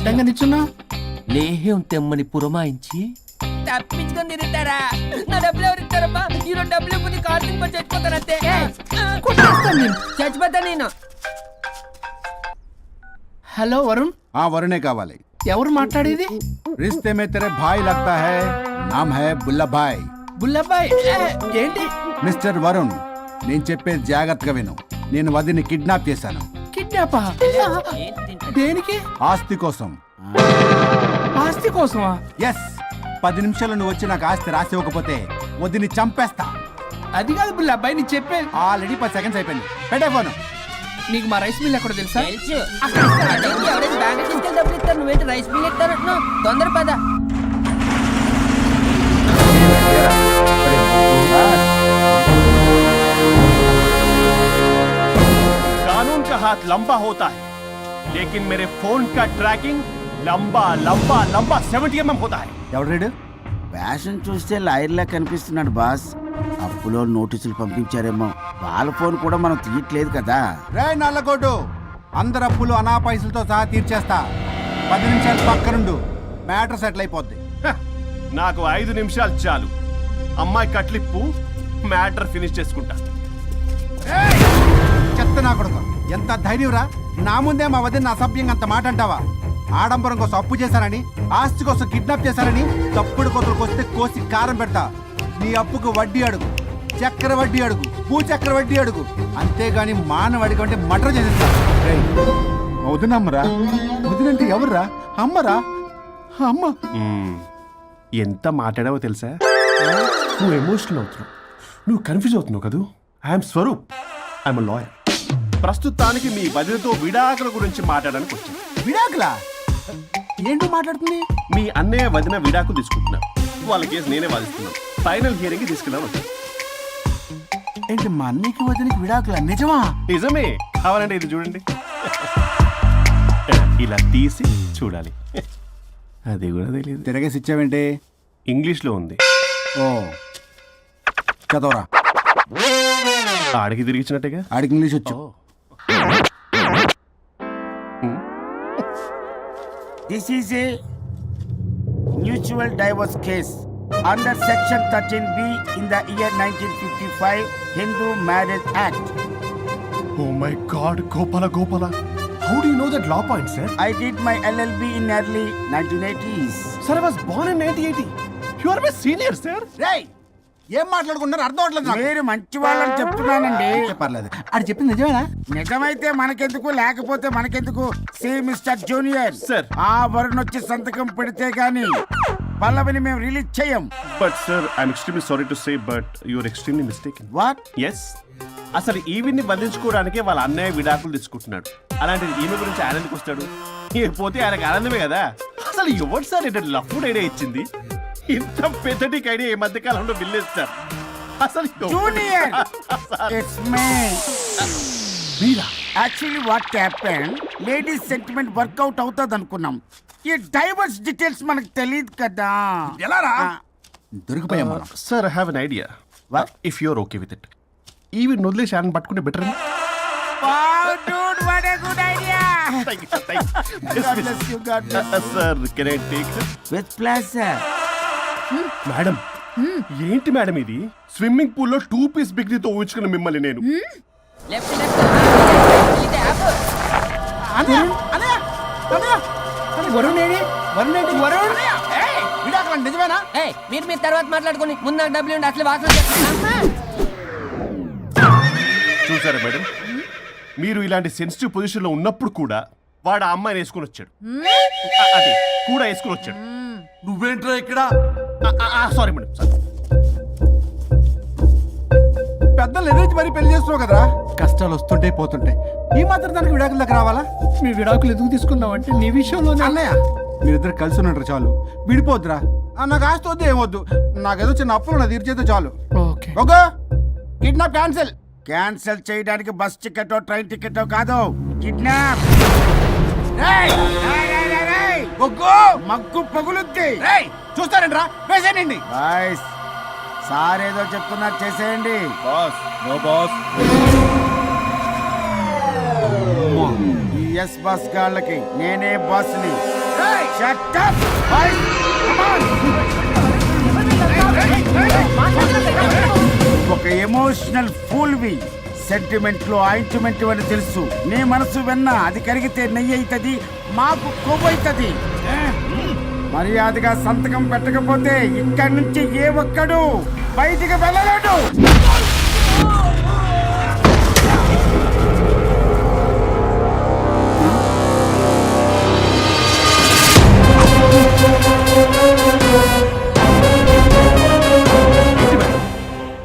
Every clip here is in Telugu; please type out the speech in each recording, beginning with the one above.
అడ్డంగా నిచ్చున్నా లేహ్యం తెమ్మని పురమాయించి తప్పించుకొని తిరుగుతారా? నా డబ్బులు ఎవరు ఇస్తారమ్మా? ఈరోజు డబ్బులు ఇవ్వని కార్తీక్ పని చచ్చిపోతానంతే. చచ్చిపోతా నేను. హలో వరుణ్. వరుణే కావాలి. ఎవరు మాట్లాడేది? रिश्ते में तेरे भाई लगता है, नाम है बुल्ला भाई. బుల్లబ్బాయ్ ఏంటి? మిస్టర్ వరుణ్, నేను చెప్పేది జాగ్రత్తగా విను. నేను వదిని కిడ్నాప్ చేశాను. కిడ్నాపా? దేనికి? ఆస్తి కోసం. ఆస్తి కోసమా? ఎస్. 10 నిమిషాలు నువ్వు వచ్చి నాకు ఆస్తి రాసి ఇవ్వకపోతే వదిని చంపేస్తా. అది కాదు బుల్లబ్బాయ్, నీ చెప్పే. ఆల్రెడీ 10 సెకండ్స్ అయిపోయింది. పెట్టే ఫోను. నీకు మా రైస్ మిల్ ఎక్కడ తెలుసా? తెలుసు. అదేంటి, ఎవరైనా బ్యాంక్ తీసుకెళ్ళి డబ్బులు ఇస్తారు, నువ్వేంటి రైస్ మిల్ ఇస్తారంటున్నావు? తొందర పద. कानून का हाथ लंबा होता है, लेकिन मेरे फोन का ट्रैकिंग लंबा लंबा लंबा 70 mm होता है. ఎవడు రీడు? ఫ్యాషన్ చూస్తే లాయర్లా కనిపిస్తున్నాడు బాస్. అప్పులో నోటీసులు పంపించారేమో, వాళ్ళ ఫోన్ కూడా మనం తీయట్లేదు కదా. రే నల్లగొడ్డు, అందరు అప్పులు అనా పైసలతో సహా తీర్చేస్తా. 10 నిమిషాలు పక్కనుండు, మ్యాటర్ సెటిల్ అయిపోద్ది. హ, నాకు 5 నిమిషాలు చాలు. అమ్మాయి కట్లిప్పు, మ్యాటర్ ఫినిష్ చేసుకుంటా. చెత్త నా కొడుకు, ఎంత ధైర్యంరా! నా ముందే మా వదిన అసభ్యంగా అంత మాట అంటావా? ఆడంబరం కోసం అప్పు చేశారని, ఆస్తి కోసం కిడ్నాప్ చేశారని తప్పుడు కొతులకు వస్తే కోసి కారం పెడతా. నీ అప్పుకు వడ్డీ అడుగు, చక్కెర వడ్డీ అడుగు, భూచక్ర వడ్డీ అడుగు. అంతేగాని మానవ అడిగి అంటే మటర్ చేసేస్తా. వదినమ్మరా? వదినంటే ఎవర్రా? అమ్మరా? అమ్మ. ఎంత మాట్లాడావో తెలుసా? నువ్వు ఎమోషనల్ అవుతున్నావు, నువ్వు కన్ఫ్యూజ్ అవుతున్నావు కదూ. I'm Swaroop, I'm lawyer. ప్రస్తుతానికి మీ వదినతో విడాకుల గురించి మాట్లాడడానికి వచ్చింది. విడాకులా? ఏంటో మాట్లాడుతుంది? మీ అన్నయ్య వదిన విడాకులు తీసుకుంటున్నారు. వాళ్ళ కేసు నేనే వాదిస్తున్నాను. ఫైనల్ హియరింగ్ తీసుకెళ్ళాను. ఏంటి మా అన్నయ్యకి వదినకి విడాకులా? నిజమా? నిజమే. కావాలంటే ఇది చూడండి. ఇలా తీసి చూడాలి. అది కూడా తెలియదు. తిరగేసి ఇచ్చావేంటి? ఇంగ్లీష్లో ఉంది. ఓ చదవరా. ఆడికి తిరిగిచ్చినట్టుగా. ఆడికి ఇంగ్లీష్ వచ్చు. This is a mutual divorce case under section 13B in the year 1955 Hindu Marriage Act. Oh my God, Gopala. How do you know that law point, sir? I did my LLB in early 1980s. Sir, I was born in 1980. You are my senior, sir. రేయ్, ఏం మాట్లాడుకుంటున్నారు అర్థం అవట్లేదు నాకు. మీరు మంచి వాళ్ళని చెప్తున్నానండి. పర్లేదు. ఆడు చెప్పింది నిజమేనా? నిజమైతే మనకెందుకు, లేకపోతే మనకెందుకు? See mister junior, Sir. ఆ వరుణ్ వచ్చి సంతకం పెడితే గాని పల్లవిని మేము రిలీజ్ చేయం. But sir, I'm extremely sorry to say, but you're extremely mistaken. What? Yes. అసలు ఈవిని బంధించుకోవడానికే వాళ్ళ అన్నయ్య విడాకులు తీసుకుంటున్నాడు. అలాంటిది ఈమె గురించి ఆనందకు వస్తాడు. పోతే ఆయనకు ఆనందమే కదా. అసలు ఎవరు సార్ ఏంటంటే లఫ్డ్ ఐడియా ఇచ్చింది? ఇంత పెద్దటికి ఐడియా ఈ మధ్య కాలంలో విల్లేస్తారు. అసలు జూనియర్, ఇట్స్ మీ. మీరా? Actually what happen, ladies sentiment work out అవుతుంది అనుకున్నాం. ఈ డైవర్స్ డీటెయిల్స్ మనకు తెలియదు కదా. ఎలా రా? దొరికిపోయాం మనం. Sir I have an idea. If you're okay with it, ఈవిని వదిలేసి ఆయన పట్టుకుంటే better. Wow dude, what a good idea. Sir can I take with pleasure. Madam, ఏంటి మేడం ఇది? స్విమ్మింగ్ పూల్ లో 2 పీస్ బిగ్నీతో ఊహించుకున్న మిమ్మల్ని నేను. Left left. ఇది యాప్. వరుణ్ ఏడి? వరుణ్ ఏంటి? వరుణ్ విడాకులా? నిజమేనా? మీరు తర్వాత మాట్లాడుకుని ముందు నాకు డబ్బులు ఉండి అసలు వాసన చేస్తున్నా. చూసారా మేడం, మీరు ఇలాంటి సెన్సిటివ్ పొజిషన్ లో ఉన్నప్పుడు కూడా వాడు ఆ అమ్మాయిని వేసుకుని వచ్చాడు. అదే కూడా వేసుకుని వచ్చాడు. నువ్వేంట్రా ఇక్కడ? Sorry madam, sorry. పెద్దలు ఎదురు మరి పెళ్లి చేస్తున్నావు కదరా. కష్టాలు వస్తుంటే పోతుంటాయి. ఈ మాత్రం దానికి విడాకుల దగ్గర రావాలా? మీ విడాకులు ఎందుకు తీసుకున్నావు అంటే నీ విషయంలోనే. అన్నయ్య, మీరిద్దరు కలిసి ఉన్నట్టు చాలు, విడిపోద్దురా. నాకు ఆస్తి వద్దు, ఏమొద్దు. నాకేదో చిన్న అప్పులు నా తీర్చేదో చాలు. Okay okay, kidnap cancel. Cancel చేయడానికి బస్ టికెటో ట్రైన్ టికెటో కాదు, కిడ్నాప్. మగ్గు పగులుద్ది. చూస్తారంట్రా, వేసేయండి. బాయ్స్, సార్ ఏదో చెప్తున్నారు, చేసేయండి. Boss, no boss. ఈ ఎస్ బస్ గాళ్ళకి నేనే బాస్ని. Shut up, boys. Come on. ఒక ఎమోషనల్ ఫూల్వి, సెంటిమెంట్ లో ఆయింట్మెంట్ అని తెలుసు. నీ మనసు వెన్న, అది కరిగితే నెయ్యి అవుతుంది, మాకు కొవ్వు అవుతుంది. మర్యాదగా సంతకం పెట్టకపోతే ఇక్కడి నుంచి ఏ ఒక్కడు బయటికి వెళ్ళలేడు.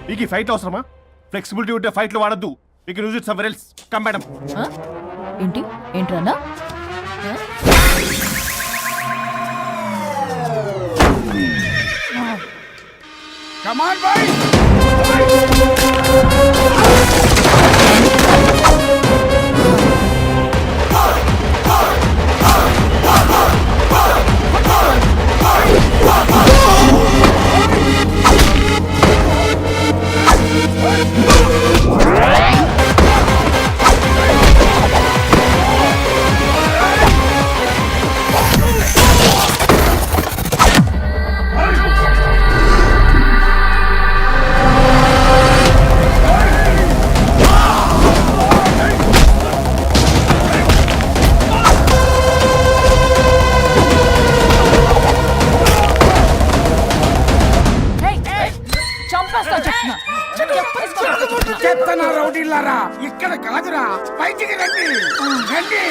మీకు ఈ ఫైట్ అవసరమా? ఫ్లెక్సిబిలిటీ ఉంటే ఫైట్ లో వాడద్దు. You can use it somewhere else. Come madam. ఏంటి ఏంట్రన్నా Come on, boys. చంపేస్తా చెప్తున్నా. చెత్తనా రౌడీలారా, ఇక్కడ కాదురా, బయటికి రండి రండి.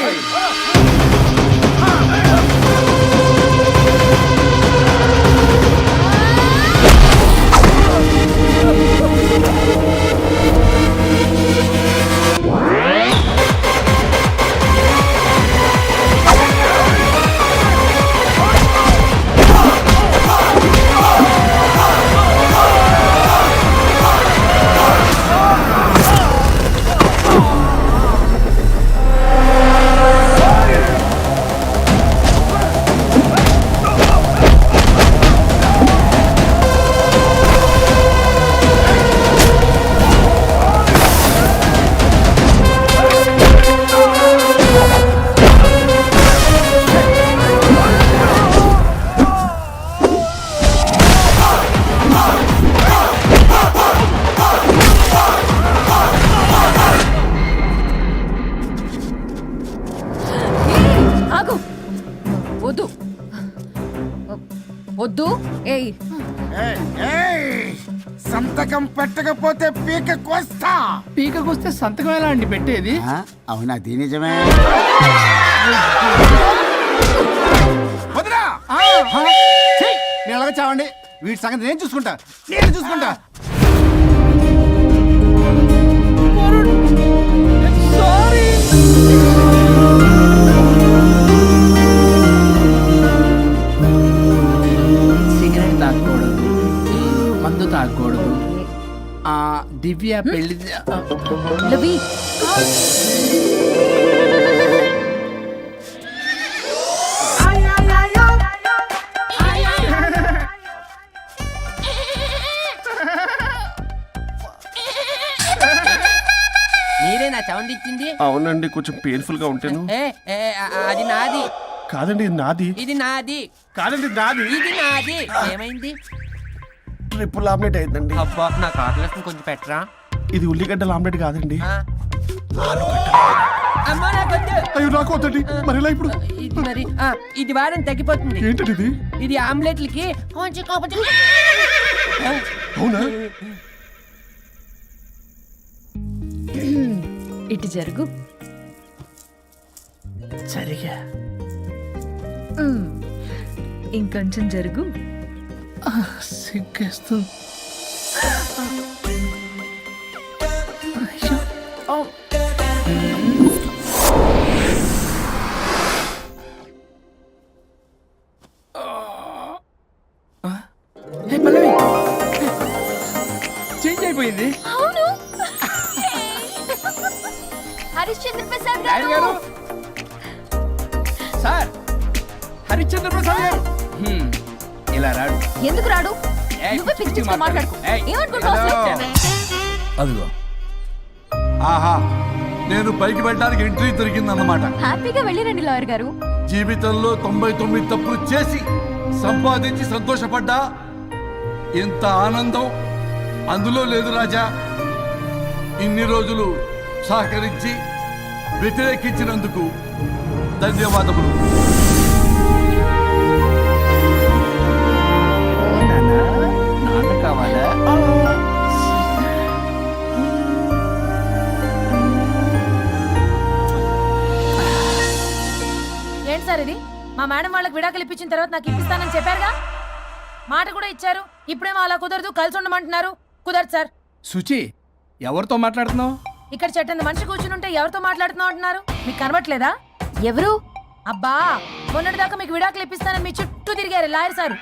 ఆగు, వద్దు వద్దు. ఏయ్ ఏయ్, ఏయ్, సంతకం పెట్టకపోతే పీక కోస్తా. పీకకొస్తే సంతకం ఎలా అండి పెట్టేది? అవునా, అది నిజమే. వదినా! ఛీ! నేను ఎలాగ చావండి, వీటి సంగతి నేను చూసుకుంటా. నేను చూసుకుంటా. సిగరెట్ తాగకూడదు, మందు తాగకూడదు. దివ్య పెళ్లి లవి. మీరే నా సౌండ్ ఇచ్చింది? అవునండి, కొంచెం పెయిన్ఫుల్ గా ఉంటాను. అది నాది. కాదండి, ఇది నాది. ఇది నాది. కాదండి, ఇది నాది. ఇది నాది. ఏమైంది? ట్రిపుల్ ఆమ్లెట్ అయిందండి. అబ్బా, నా కాకులకి కొంచెం పెట్టరా. ఇది ఉల్లిగడ్డల ఆమ్లెట్ కాదండి. అమ్మా, నాకొద్దు. అయ్యో, నాకు వద్దండి. మరి ఇలా ఇప్పుడు ఇది మరి ఇది వారం తగ్గిపోతుంది. ఏంటండి ఇది? ఇది ఆమ్లెట్లకి కొంచెం కాకపోతే. అవునా? ఇటు జరుగు. సరిగా ఇంకొంచెం జరుగు. సిగ్గేస్తుంది. పల్లవి చేంజ్ అయిపోయింది. అవును. హరిశ్చంద్ర ప్రసాద్ రాయుడు గారు, సార్, హరిశ్చంద్ర ప్రసాద్ గారు. ఇలా రాడు. ఎందుకు రాడు? ఏయ్, నువ్వే పిచ్చి పిచ్చిగా మాట్లాడుకో. ఏయ్, ఏమనుకుంటున్నావు అసలు? అదిగో ఆహా, నేను పైకి వెళ్ళడానికి ఎంట్రీ దొరికిందన్నమాట. హ్యాపీగా వెళ్ళిరండి లాయర్ గారు. జీవితంలో 99 తప్పులు చేసి సంపాదించి సంతోషపడ్డా ఇంత ఆనందం అందులో లేదు రాజా. ఇన్ని రోజులు సహకరించి వ్యతిరేకించినందుకు ధన్యవాదములు. నాన్న కావాలా? ఏంటి సార్ ఇది? మా మేడం వాళ్ళకి విడాకులు ఇప్పించిన తర్వాత నాకు ఇప్పిస్తానని చెప్పారుగా, మాట కూడా ఇచ్చారు. ఇప్పుడేమో అలా కుదరదు, కలిసి ఉండమంటున్నారు. కుదరదు సార్. సుచి, ఎవరితో మాట్లాడుతున్నావు? ఇక్కడ చెట్టంత మనిషి కూర్చుని ఎవరితో మాట్లాడుతున్నావు అంటున్నారు? మీకు కనబట్లేదా? ఎవరు? అబ్బా, మొన్నటిదాకా మీకు విడాకులు ఇప్పిస్తానని మీ చుట్టూ తిరిగారు లాయర్ సార్.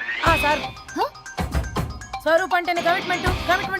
సార్ స్వరూప్ అంటేనే కమిట్మెంట్